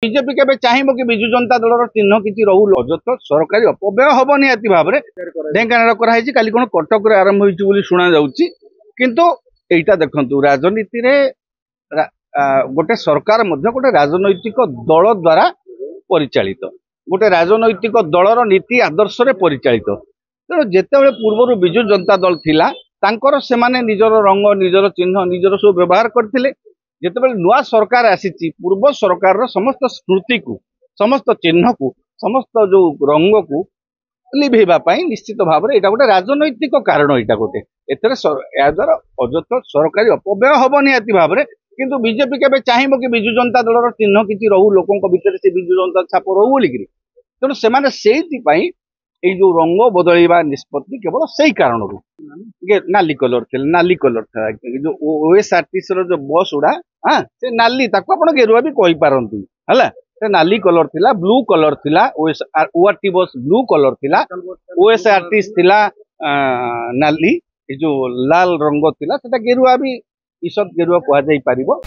BJP केबे चाहिबो कि बिजु जनता दल चिन्ह किसी रहू अजत सरकारी अपव्यय हम निहाती भाव में ढेंकानाल कराई काली कौन कटक आरंभ होती शुणा जाऊँगी किंतु एटा देखंतु राजनीति रे गोटे सरकार मध्य गोटे राजनैतिक दल द्वारा परिचालित गोटे राजनैतिक दलर नीति आदर्श रे परिचालित तेणु जिते पूर्व बिजु जनता दल थिला तांकर सेमाने निजर रंग निजर चिन्ह निजर सब व्यवहार करथिले जिते नुआ सरकार आसी पूर्व सरकार समस्त स्मृति को समस्त चिन्ह को समस्त जो रंग को लिभेवा निश्चित भाव में यहाँ गोटे राजनैतिक कारण यहाँ गोटे द्वारा अजत सरकारी अपव्यय हम निहाती भाव में किंतु बीजेपी केबे चाहिबो कि बिजु जनता दल चिन्ह किसी रहू लोकों भीतर से बिजु जनता छाप रहू बोलिकी तेणु सेमाने सेइथिपाई ये जो रंग बदलवा निष्पत्ति केवल से कारण नाली कलर थे नाली कलर था जो ओएसआरटीसी जो बस गुड़ा हाँ से नाली ताको आपण गेरुआ भी कहि पारंती हला से नाली कलर थिला ब्लू कलर थिला ओआरटी बस ब्लू कलर थिला ओएसआरटीसी थिला नाली जो लाल रंग थिला सेटा गेरुआ भी ईसत गेरुआ कह जाई पारिबो।